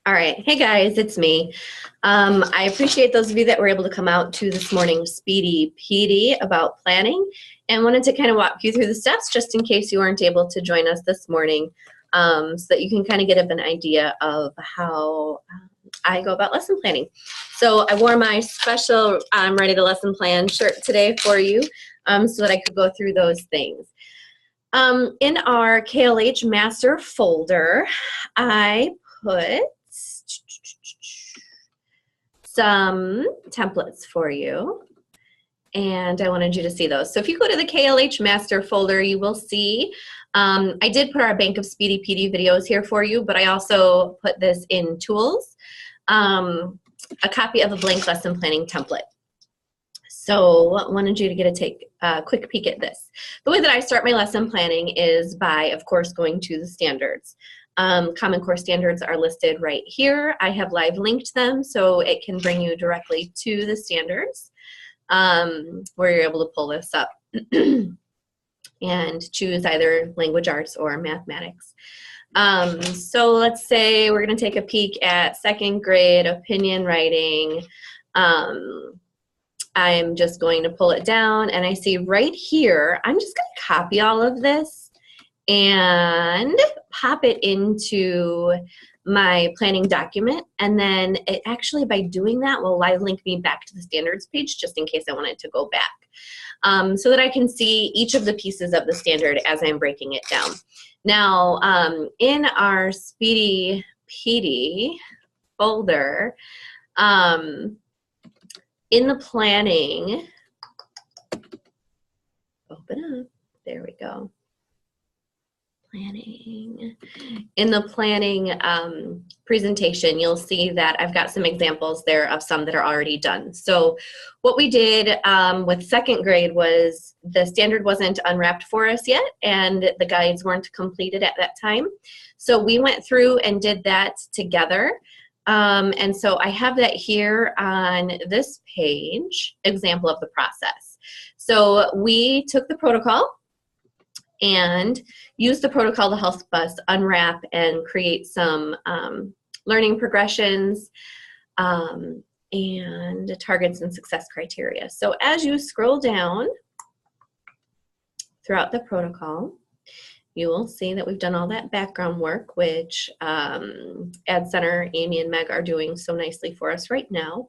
All right. Hey guys, it's me. I appreciate those of you that were able to come out to this morning's Speedy PD about planning and wanted to kind of walk you through the steps just in case you weren't able to join us this morning so that you can kind of get an idea of how I go about lesson planning. So I wore my special I'm ready to lesson plan shirt today for you so that I could go through those things. In our KLH master folder, I put some templates for you, and I wanted you to see those. So if you go to the KLH master folder, you will see I did put our Bank of Speedy PD videos here for you, but I also put this in tools, a copy of a blank lesson planning template. So I wanted you to get a quick peek at this. The way that I start my lesson planning is by, of course, going to the standards. Common Core standards are listed right here. I have live linked them so it can bring you directly to the standards where you're able to pull this up and choose either language arts or mathematics. So let's say we're going to take a peek at second grade opinion writing. I'm just going to pull it down, and I see right here, I'm just going to copy all of this and pop it into my planning document, and then it actually, by doing that, will live link me back to the standards page just in case I wanted to go back so that I can see each of the pieces of the standard as I'm breaking it down. Now, in our Speedy PD folder, in the planning, open up, there we go. Planning. In the planning presentation, you'll see that I've got some examples there of some that are already done. So what we did with second grade was the standard wasn't unwrapped for us yet, and the guides weren't completed at that time. So we went through and did that together. And so I have that here on this page, example of the process. So we took the protocol and used the protocol to help us unwrap and create some learning progressions and targets and success criteria. So as you scroll down throughout the protocol, you will see that we've done all that background work, which Ad Center, Amy and Meg are doing so nicely for us right now.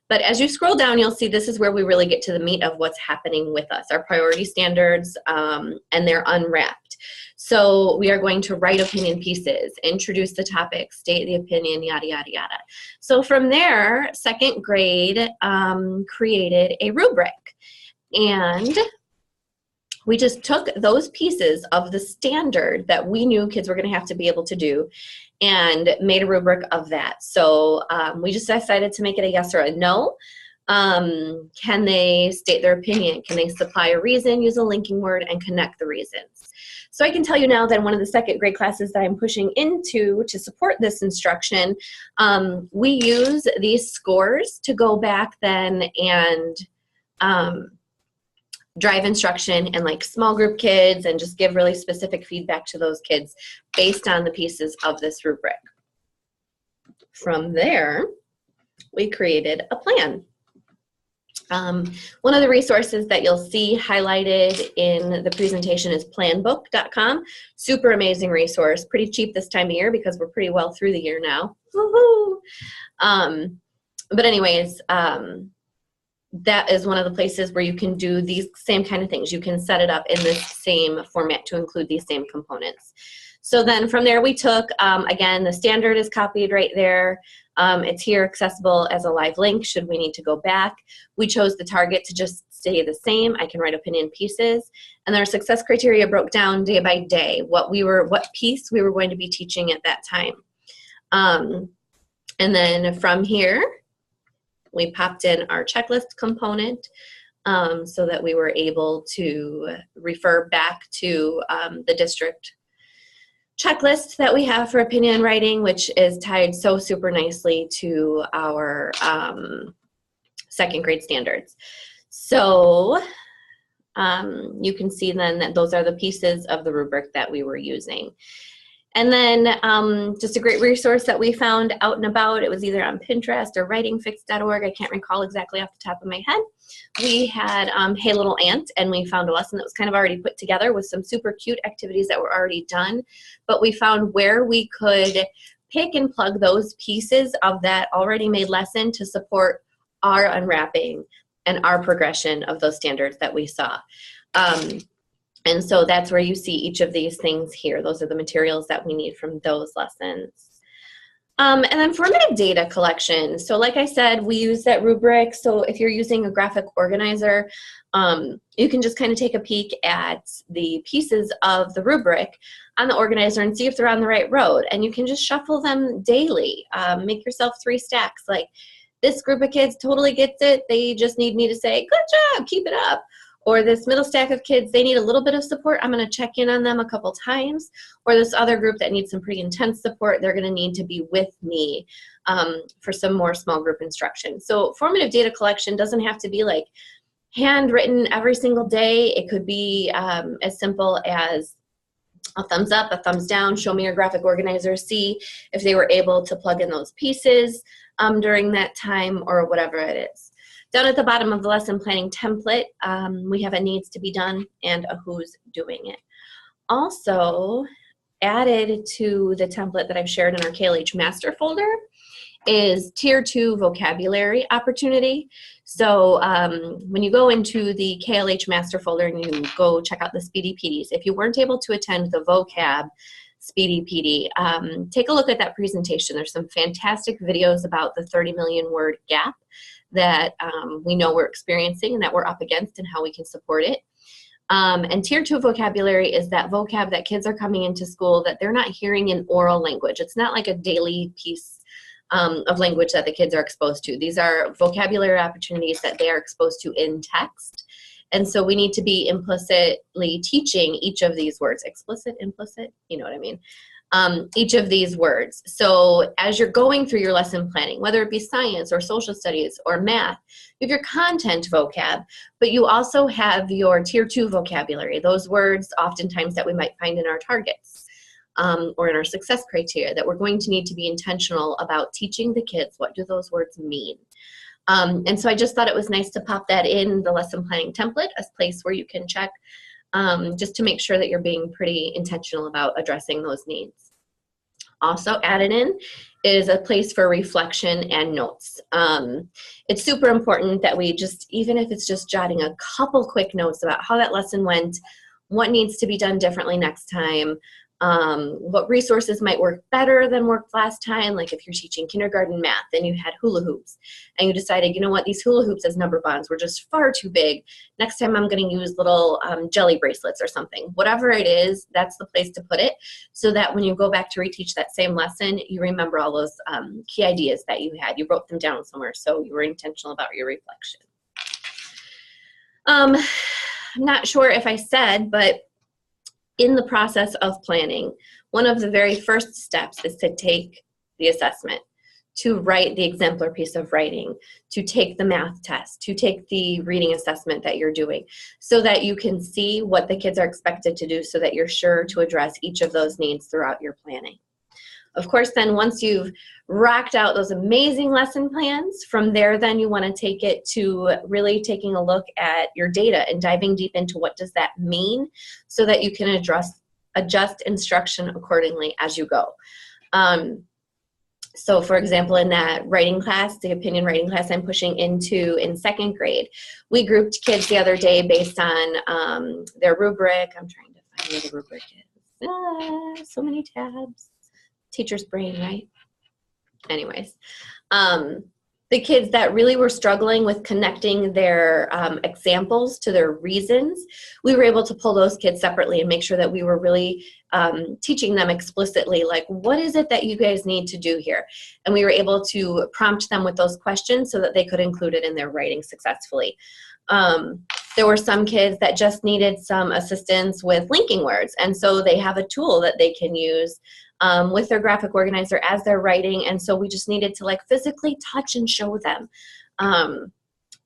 But as you scroll down, you'll see this is where we really get to the meat of what's happening with us, our priority standards, and they're unwrapped. So we are going to write opinion pieces, introduce the topic, state the opinion, yada, yada, yada. So from there, second grade created a rubric. And we just took those pieces of the standard that we knew kids were going to have to be able to do and made a rubric of that. So we just decided to make it a yes or a no. Can they state their opinion? Can they supply a reason, use a linking word, and connect the reasons? So I can tell you now that in one of the second grade classes that I'm pushing into to support this instruction, we use these scores to go back then and drive instruction and like small group kids and just give really specific feedback to those kids based on the pieces of this rubric. From there, we created a plan. One of the resources that you'll see highlighted in the presentation is planbook.com. Super amazing resource, pretty cheap this time of year because we're pretty well through the year now. Woohoo! But anyways, that is one of the places where you can do these same kind of things. You can set it up in this same format to include these same components. So then from there we took, again, the standard is copied right there. It's here accessible as a live link should we need to go back. We chose the target to just stay the same. I can write opinion pieces. And our success criteria broke down day by day, what piece we were going to be teaching at that time. And then from here, we popped in our checklist component so that we were able to refer back to the district checklist that we have for opinion writing, which is tied so super nicely to our second grade standards. So you can see then that those are the pieces of the rubric that we were using. And then just a great resource that we found out and about, it was either on Pinterest or writingfix.org. I can't recall exactly off the top of my head. We had Hey Little Ant, and we found a lesson that was kind of already put together with some super cute activities that were already done. But we found where we could pick and plug those pieces of that already made lesson to support our unwrapping and our progression of those standards that we saw. And so that's where you see each of these things here. Those are the materials that we need from those lessons. And then formative data collection. So like I said, we use that rubric. So if you're using a graphic organizer, you can just kind of take a peek at the pieces of the rubric on the organizer and see if they're on the right road. And you can just shuffle them daily. Make yourself 3 stacks. Like, this group of kids totally gets it. They just need me to say, good job, keep it up. Or this middle stack of kids, they need a little bit of support. I'm going to check in on them a couple times. Or this other group that needs some pretty intense support, they're going to need to be with me for some more small group instruction. So formative data collection doesn't have to be like handwritten every single day. It could be as simple as a thumbs up, a thumbs down, show me your graphic organizer, see if they were able to plug in those pieces during that time, or whatever it is. Down at the bottom of the lesson planning template, we have a needs to be done and a who's doing it. Also added to the template that I've shared in our KLH master folder is Tier 2 vocabulary opportunity. So when you go into the KLH master folder and you go check out the Speedy PDs, if you weren't able to attend the vocab Speedy PD, take a look at that presentation. There's some fantastic videos about the 30 million word gap that we know we're experiencing and that we're up against, and how we can support it. And Tier 2 vocabulary is that vocab that kids are coming into school that they're not hearing in oral language. It's not like a daily piece of language that the kids are exposed to. These are vocabulary opportunities that they are exposed to in text. And so we need to be implicitly teaching each of these words. Explicit, implicit, you know what I mean? Each of these words. So as you're going through your lesson planning, whether it be science or social studies or math, you have your content vocab, but you also have your Tier 2 vocabulary, those words oftentimes that we might find in our targets or in our success criteria that we're going to need to be intentional about teaching the kids. What do those words mean? And so I just thought it was nice to pop that in the lesson planning template, a place where you can check just to make sure that you're being pretty intentional about addressing those needs. Also added in is a place for reflection and notes. It's super important that we just, even if it's just jotting a couple quick notes about how that lesson went, what needs to be done differently next time, what resources might work better than worked last time. Like if you're teaching kindergarten math and you had hula hoops and you decided, you know what, these hula hoops as number bonds were just far too big. Next time I'm going to use little jelly bracelets or something. Whatever it is, that's the place to put it, so that when you go back to reteach that same lesson, you remember all those key ideas that you had. You wrote them down somewhere, so you were intentional about your reflection. I'm not sure if I said, but in the process of planning, one of the very first steps is to take the assessment, to write the exemplar piece of writing, to take the math test, to take the reading assessment that you're doing, so that you can see what the kids are expected to do, so that you're sure to address each of those needs throughout your planning. Of course, then once you've rocked out those amazing lesson plans, from there then you want to take it to really taking a look at your data and diving deep into what does that mean, so that you can adjust instruction accordingly as you go. So for example, in that writing class, the opinion writing class I'm pushing into in 2nd grade, we grouped kids the other day based on their rubric. I'm trying to find where the rubric is. So many tabs. Teacher's brain, right? Anyways, the kids that really were struggling with connecting their examples to their reasons, we were able to pull those kids separately and make sure that we were really teaching them explicitly, like, what is it that you guys need to do here? And we were able to prompt them with those questions so that they could include it in their writing successfully. There were some kids that just needed some assistance with linking words, and so they have a tool that they can use with their graphic organizer as they're writing, and so we just needed to like physically touch and show them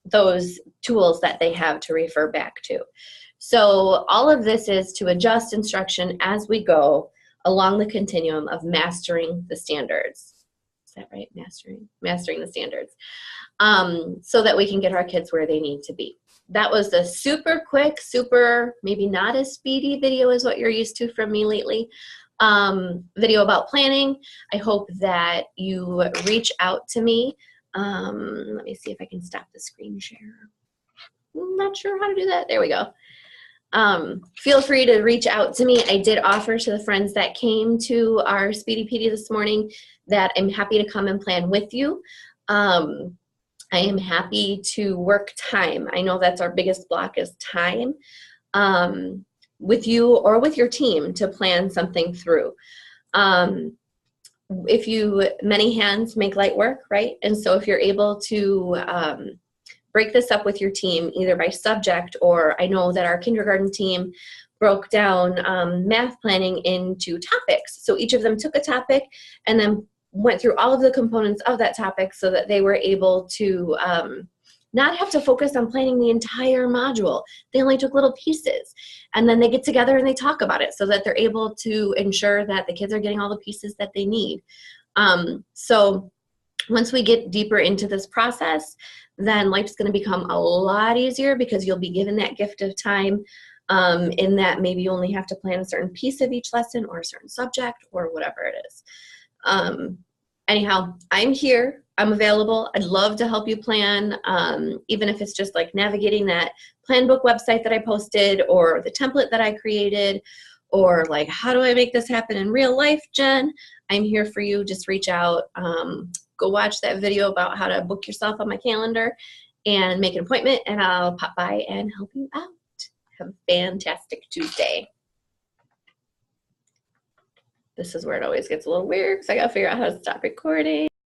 those tools that they have to refer back to. So all of this is to adjust instruction as we go, along the continuum of mastering the standards. Is that right? Mastering the standards. So that we can get our kids where they need to be. That was a super quick, super maybe not as speedy video as what you're used to from me lately. Video about planning. I hope that you reach out to me. Let me see if I can stop the screen share. I'm not sure how to do that. There we go. Feel free to reach out to me. I did offer to the friends that came to our Speedy PD this morning that I'm happy to come and plan with you. I am happy to work time. I know that's our biggest block is time with you or with your team to plan something through. Many hands make light work, right? And so if you're able to break this up with your team, either by subject, or I know that our kindergarten team broke down math planning into topics. So each of them took a topic and then went through all of the components of that topic so that they were able to not have to focus on planning the entire module. They only took little pieces. And then they get together and they talk about it so that they're able to ensure that the kids are getting all the pieces that they need. So once we get deeper into this process, then life's going to become a lot easier because you'll be given that gift of time in that maybe you only have to plan a certain piece of each lesson or a certain subject or whatever it is. Anyhow, I'm here. I'm available. I'd love to help you plan, even if it's just like navigating that plan book website that I posted or the template that I created, or like, how do I make this happen in real life, Jen? I'm here for you. Just reach out. Go watch that video about how to book yourself on my calendar and make an appointment, and I'll pop by and help you out. Have a fantastic Tuesday. This is where it always gets a little weird because I got to figure out how to stop recording.